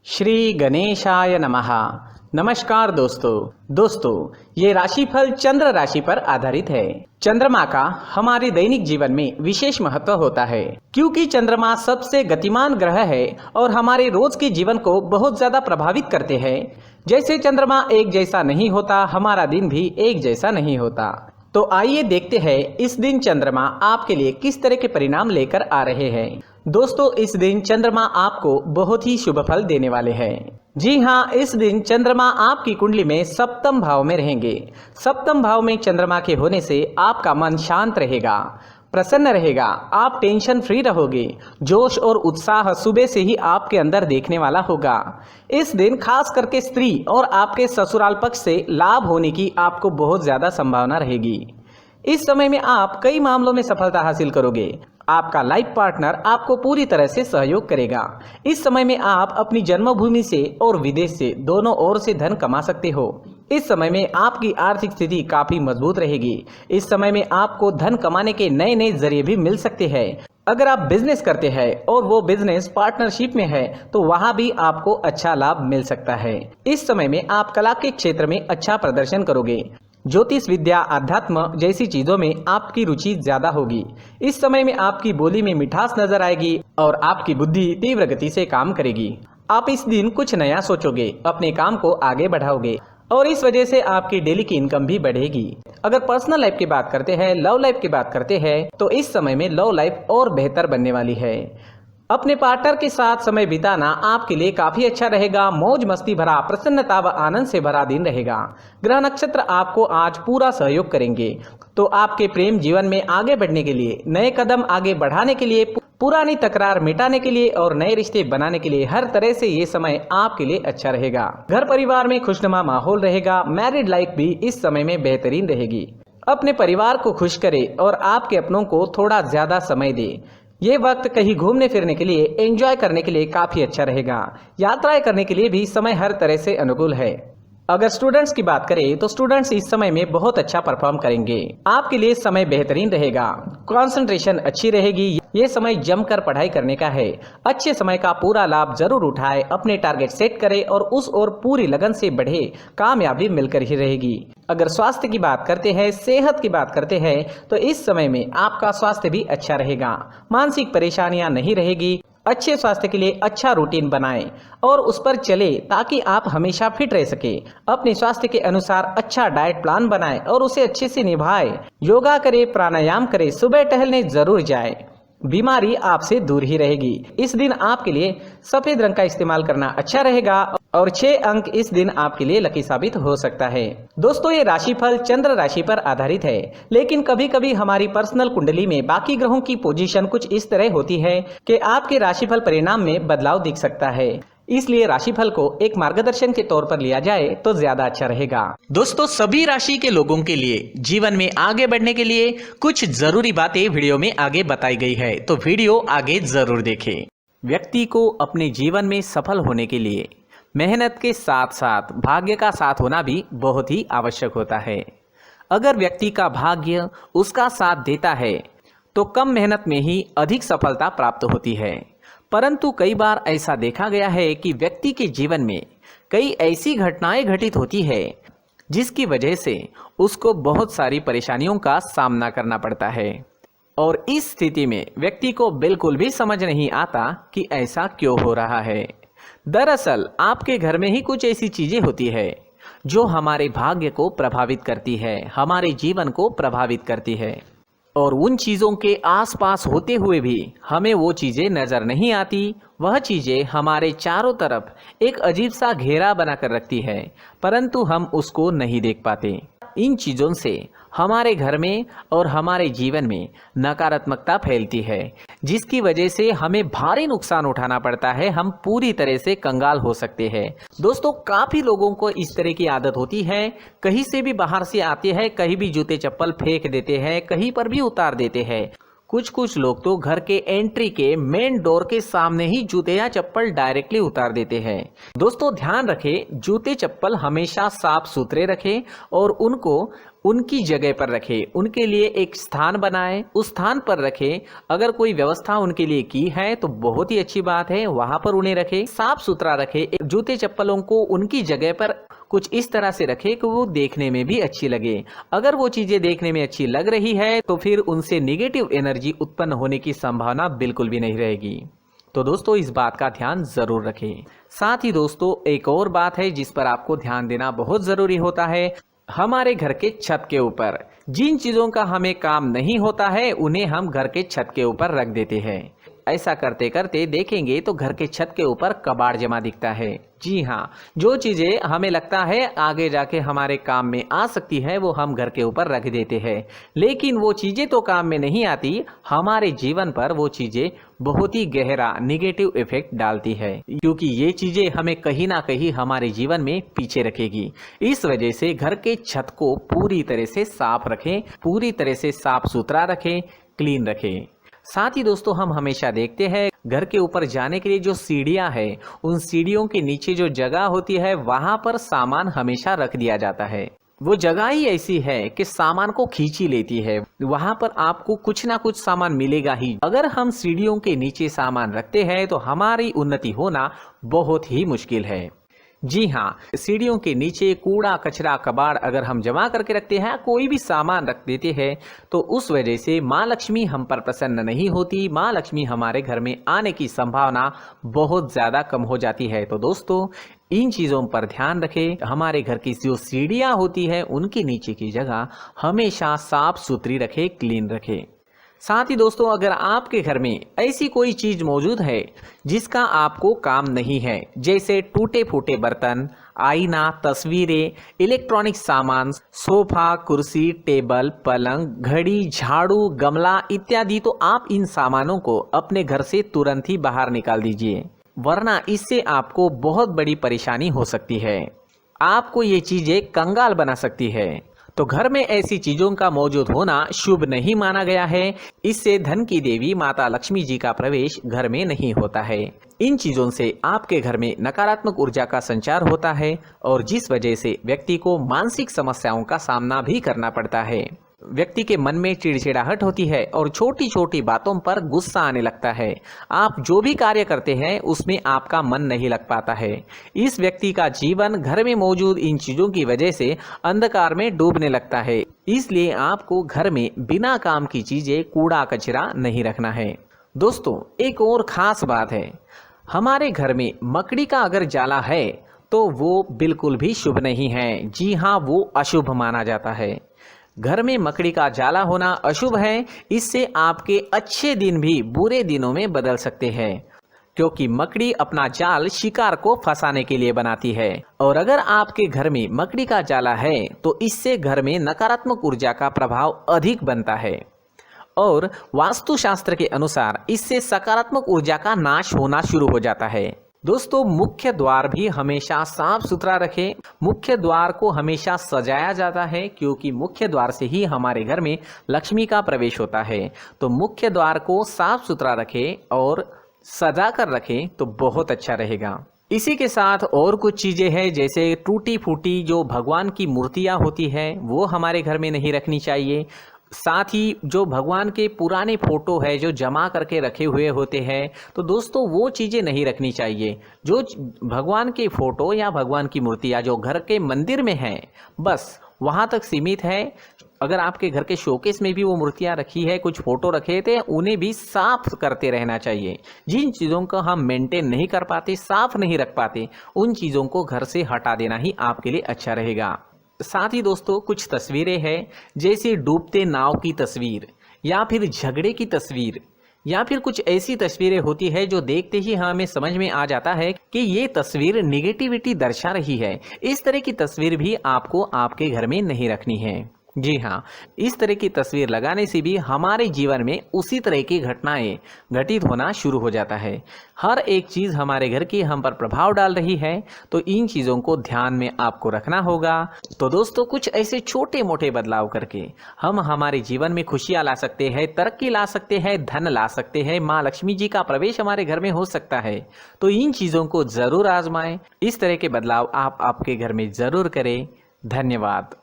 श्री गणेशाय नमः। नमस्कार दोस्तों ये राशिफल चंद्र राशि पर आधारित है। चंद्रमा का हमारे दैनिक जीवन में विशेष महत्व होता है क्योंकि चंद्रमा सबसे गतिमान ग्रह है और हमारे रोज के जीवन को बहुत ज्यादा प्रभावित करते हैं। जैसे चंद्रमा एक जैसा नहीं होता, हमारा दिन भी एक जैसा नहीं होता। तो आइए देखते हैं इस दिन चंद्रमा आपके लिए किस तरह के परिणाम लेकर आ रहे हैं। दोस्तों, इस दिन चंद्रमा आपको बहुत ही शुभ फल देने वाले हैं। जी हाँ, इस दिन चंद्रमा आपकी कुंडली में सप्तम भाव में रहेंगे। सप्तम भाव में चंद्रमा के होने से आपका मन शांत रहेगा, प्रसन्न रहेगा, आप टेंशन फ्री रहोगे। जोश और उत्साह सुबह से ही आपके अंदर देखने वाला होगा। इस दिन खास करके स्त्री और आपके ससुराल पक्ष से लाभ होने की आपको बहुत ज्यादा संभावना रहेगी। इस समय में आप कई मामलों में सफलता हासिल करोगे। आपका लाइफ पार्टनर आपको पूरी तरह से सहयोग करेगा। इस समय में आप अपनी जन्मभूमि से और विदेश से दोनों ओर से धन कमा सकते हो। इस समय में आपकी आर्थिक स्थिति काफी मजबूत रहेगी। इस समय में आपको धन कमाने के नए नए जरिए भी मिल सकते हैं। अगर आप बिजनेस करते हैं और वो बिजनेस पार्टनरशिप में है तो वहां भी आपको अच्छा लाभ मिल सकता है। इस समय में आप कला के क्षेत्र में अच्छा प्रदर्शन करोगे। ज्योतिष विद्या, अध्यात्म जैसी चीजों में आपकी रुचि ज्यादा होगी। इस समय में आपकी बोली में मिठास नजर आएगी और आपकी बुद्धि तीव्र गति से काम करेगी। आप इस दिन कुछ नया सोचोगे, अपने काम को आगे बढ़ाओगे और इस वजह से आपकी डेली की इनकम भी बढ़ेगी। अगर पर्सनल लाइफ की बात करते हैं, लव लाइफ की बात करते हैं तो इस समय में लव लाइफ और बेहतर बनने वाली है। अपने पार्टनर के साथ समय बिताना आपके लिए काफी अच्छा रहेगा। मौज मस्ती भरा, प्रसन्नता व आनंद से भरा दिन रहेगा। ग्रह नक्षत्र आपको आज पूरा सहयोग करेंगे। तो आपके प्रेम जीवन में आगे बढ़ने के लिए, नए कदम आगे बढ़ाने के लिए, पुरानी तकरार मिटाने के लिए और नए रिश्ते बनाने के लिए हर तरह से ये समय आपके लिए अच्छा रहेगा। घर परिवार में खुशनुमा माहौल रहेगा। मैरिड लाइफ भी इस समय में बेहतरीन रहेगी। अपने परिवार को खुश करे और आपके अपनों को थोड़ा ज्यादा समय दे। ये वक्त कहीं घूमने फिरने के लिए, एंजॉय करने के लिए काफी अच्छा रहेगा। यात्राएं करने के लिए भी समय हर तरह से अनुकूल है। अगर स्टूडेंट्स की बात करें तो स्टूडेंट्स इस समय में बहुत अच्छा परफॉर्म करेंगे। आपके लिए समय बेहतरीन रहेगा, कंसंट्रेशन अच्छी रहेगी। ये समय जमकर पढ़ाई करने का है। अच्छे समय का पूरा लाभ जरूर उठाए, अपने टारगेट सेट करे और उस ओर पूरी लगन से बढ़े। कामयाबी मिलकर ही रहेगी। अगर स्वास्थ्य की बात करते हैं, सेहत की बात करते हैं तो इस समय में आपका स्वास्थ्य भी अच्छा रहेगा। मानसिक परेशानियां नहीं रहेगी। अच्छे स्वास्थ्य के लिए अच्छा रूटीन बनाएं और उस पर चले ताकि आप हमेशा फिट रह सके। अपने स्वास्थ्य के अनुसार अच्छा डाइट प्लान बनाएं और उसे अच्छे से निभाएं। योगा करें, प्राणायाम करें, सुबह टहलने जरूर जाएं। बीमारी आपसे दूर ही रहेगी। इस दिन आपके लिए सफेद रंग का इस्तेमाल करना अच्छा रहेगा और 6 अंक इस दिन आपके लिए लकी साबित हो सकता है। दोस्तों, ये राशिफल चंद्र राशि पर आधारित है, लेकिन कभी कभी हमारी पर्सनल कुंडली में बाकी ग्रहों की पोजीशन कुछ इस तरह होती है कि आपके राशिफल परिणाम में बदलाव दिख सकता है। इसलिए राशिफल को एक मार्गदर्शन के तौर पर लिया जाए तो ज्यादा अच्छा रहेगा। दोस्तों, सभी राशि के लोगों के लिए जीवन में आगे बढ़ने के लिए कुछ जरूरी बातें वीडियो में आगे बताई गई है, तो वीडियो आगे जरूर देखें। व्यक्ति को अपने जीवन में सफल होने के लिए मेहनत के साथ साथ भाग्य का साथ होना भी बहुत ही आवश्यक होता है। अगर व्यक्ति का भाग्य उसका साथ देता है तो कम मेहनत में ही अधिक सफलता प्राप्त होती है। परंतु कई बार ऐसा देखा गया है कि व्यक्ति के जीवन में कई ऐसी घटनाएं घटित होती है जिसकी वजह से उसको बहुत सारी परेशानियों का सामना करना पड़ता है और इस स्थिति में व्यक्ति को बिल्कुल भी समझ नहीं आता कि ऐसा क्यों हो रहा है। दरअसल आपके घर में ही कुछ ऐसी चीजें होती है जो हमारे भाग्य को प्रभावित करती है, हमारे जीवन को प्रभावित करती है और उन चीज़ों के आसपास होते हुए भी हमें वो चीज़ें नज़र नहीं आती। वह चीज़ें हमारे चारों तरफ एक अजीब सा घेरा बनाकर रखती है, परंतु हम उसको नहीं देख पाते। इन चीज़ों से हमारे घर में और हमारे जीवन में नकारात्मकता फैलती है, जिसकी वजह से हमें भारी नुकसान उठाना पड़ता है। हम पूरी तरह से कंगाल हो सकते हैं। दोस्तों, काफ़ी लोगों को इस तरह की आदत होती है, कहीं से भी बाहर से आते हैं, कहीं भी जूते चप्पल फेंक देते हैं, कहीं पर भी उतार देते हैं। कुछ कुछ लोग तो घर के एंट्री के मेन डोर के सामने ही जूते या चप्पल डायरेक्टली उतार देते हैं। दोस्तों ध्यान रखें, जूते चप्पल हमेशा साफ सुथरे रखें और उनको उनकी जगह पर रखें। उनके लिए एक स्थान बनाएं, उस स्थान पर रखें। अगर कोई व्यवस्था उनके लिए की है तो बहुत ही अच्छी बात है, वहां पर उन्हें रखें, साफ सुथरा रखें। जूते चप्पलों को उनकी जगह पर कुछ इस तरह से रखें कि वो देखने में भी अच्छी लगे। अगर वो चीजें देखने में अच्छी लग रही है तो फिर उनसे नेगेटिव एनर्जी उत्पन्न होने की संभावना बिल्कुल भी नहीं रहेगी। तो दोस्तों इस बात का ध्यान जरूर रखें। साथ ही दोस्तों एक और बात है जिस पर आपको ध्यान देना बहुत जरूरी होता है, हमारे घर के छत के ऊपर जिन चीजों का हमें काम नहीं होता है उन्हें हम घर के छत के ऊपर रख देते हैं। ऐसा करते करते देखेंगे तो घर के छत के ऊपर कबाड़ जमा दिखता है। जी हाँ, जो चीजें हमें लगता है आगे जाके हमारे काम में आ सकती है वो हम घर के ऊपर रख देते हैं, लेकिन वो चीजें तो काम में नहीं आती, हमारे जीवन पर वो चीजें बहुत ही गहरा नेगेटिव इफेक्ट डालती है, क्योंकि ये चीजें हमें कहीं ना कहीं हमारे जीवन में पीछे रखेगी। इस वजह से घर के छत को पूरी तरह से साफ रखें, पूरी तरह से साफ सुथरा रखें, क्लीन रखें। साथ ही दोस्तों हम हमेशा देखते हैं घर के ऊपर जाने के लिए जो सीढ़ियां है, उन सीढ़ियों के नीचे जो जगह होती है वहां पर सामान हमेशा रख दिया जाता है। वो जगह ही ऐसी है कि सामान को खींच ही लेती है, वहां पर आपको कुछ ना कुछ सामान मिलेगा ही। अगर हम सीढ़ियों के नीचे सामान रखते हैं तो हमारी उन्नति होना बहुत ही मुश्किल है। जी हाँ, सीढ़ियों के नीचे कूड़ा कचरा कबाड़ अगर हम जमा करके रखते हैं, कोई भी सामान रख देते हैं, तो उस वजह से माँ लक्ष्मी हम पर प्रसन्न नहीं होती, माँ लक्ष्मी हमारे घर में आने की संभावना बहुत ज़्यादा कम हो जाती है। तो दोस्तों इन चीज़ों पर ध्यान रखें। हमारे घर की जो सीढ़ियाँ होती है उनके नीचे की जगह हमेशा साफ सुथरी रखें, क्लीन रखें। साथ ही दोस्तों अगर आपके घर में ऐसी कोई चीज मौजूद है जिसका आपको काम नहीं है, जैसे टूटे फूटे बर्तन, आईना, तस्वीरें, इलेक्ट्रॉनिक सामान, सोफा, कुर्सी, टेबल, पलंग, घड़ी, झाड़ू, गमला इत्यादि, तो आप इन सामानों को अपने घर से तुरंत ही बाहर निकाल दीजिए, वरना इससे आपको बहुत बड़ी परेशानी हो सकती है। आपको ये चीजें कंगाल बना सकती है। तो घर में ऐसी चीजों का मौजूद होना शुभ नहीं माना गया है। इससे धन की देवी माता लक्ष्मी जी का प्रवेश घर में नहीं होता है। इन चीजों से आपके घर में नकारात्मक ऊर्जा का संचार होता है और जिस वजह से व्यक्ति को मानसिक समस्याओं का सामना भी करना पड़ता है। व्यक्ति के मन में चिड़चिड़ाहट होती है और छोटी छोटी बातों पर गुस्सा आने लगता है। आप जो भी कार्य करते हैं उसमें आपका मन नहीं लग पाता है। इस व्यक्ति का जीवन घर में मौजूद इन चीजों की वजह से अंधकार में डूबने लगता है। इसलिए आपको घर में बिना काम की चीजें, कूड़ा कचरा नहीं रखना है। दोस्तों एक और खास बात है, हमारे घर में मकड़ी का अगर जाला है तो वो बिल्कुल भी शुभ नहीं है। जी हाँ, वो अशुभ माना जाता है। घर में मकड़ी का जाला होना अशुभ है। इससे आपके अच्छे दिन भी बुरे दिनों में बदल सकते हैं, क्योंकि मकड़ी अपना जाल शिकार को फंसाने के लिए बनाती है। और अगर आपके घर में मकड़ी का जाला है तो इससे घर में नकारात्मक ऊर्जा का प्रभाव अधिक बनता है और वास्तुशास्त्र के अनुसार इससे सकारात्मक ऊर्जा का नाश होना शुरू हो जाता है। दोस्तों मुख्य द्वार भी हमेशा साफ सुथरा रखें। मुख्य द्वार को हमेशा सजाया जाता है, क्योंकि मुख्य द्वार से ही हमारे घर में लक्ष्मी का प्रवेश होता है। तो मुख्य द्वार को साफ सुथरा रखें और सजा कर रखें तो बहुत अच्छा रहेगा। इसी के साथ और कुछ चीजें हैं, जैसे टूटी फूटी जो भगवान की मूर्तियां होती है वो हमारे घर में नहीं रखनी चाहिए। साथ ही जो भगवान के पुराने फोटो है जो जमा करके रखे हुए होते हैं, तो दोस्तों वो चीज़ें नहीं रखनी चाहिए। जो भगवान के फोटो या भगवान की मूर्तियाँ जो घर के मंदिर में हैं बस वहाँ तक सीमित है। अगर आपके घर के शोकेस में भी वो मूर्तियाँ रखी है, कुछ फोटो रखे थे, उन्हें भी साफ करते रहना चाहिए। जिन चीज़ों को हम मेंटेन नहीं कर पाते, साफ नहीं रख पाते, उन चीज़ों को घर से हटा देना ही आपके लिए अच्छा रहेगा। साथ ही दोस्तों कुछ तस्वीरें हैं, जैसे डूबते नाव की तस्वीर या फिर झगड़े की तस्वीर या फिर कुछ ऐसी तस्वीरें होती है जो देखते ही हमें समझ में आ जाता है कि ये तस्वीर निगेटिविटी दर्शा रही है। इस तरह की तस्वीर भी आपको आपके घर में नहीं रखनी है। जी हाँ, इस तरह की तस्वीर लगाने से भी हमारे जीवन में उसी तरह की घटनाएं घटित होना शुरू हो जाता है। हर एक चीज़ हमारे घर की हम पर प्रभाव डाल रही है, तो इन चीज़ों को ध्यान में आपको रखना होगा। तो दोस्तों, कुछ ऐसे छोटे मोटे बदलाव करके हम हमारे जीवन में खुशियाँ ला सकते हैं, तरक्की ला सकते हैं, धन ला सकते हैं, माँ लक्ष्मी जी का प्रवेश हमारे घर में हो सकता है। तो इन चीज़ों को ज़रूर आजमाएं। इस तरह के बदलाव आप आपके घर में ज़रूर करें। धन्यवाद।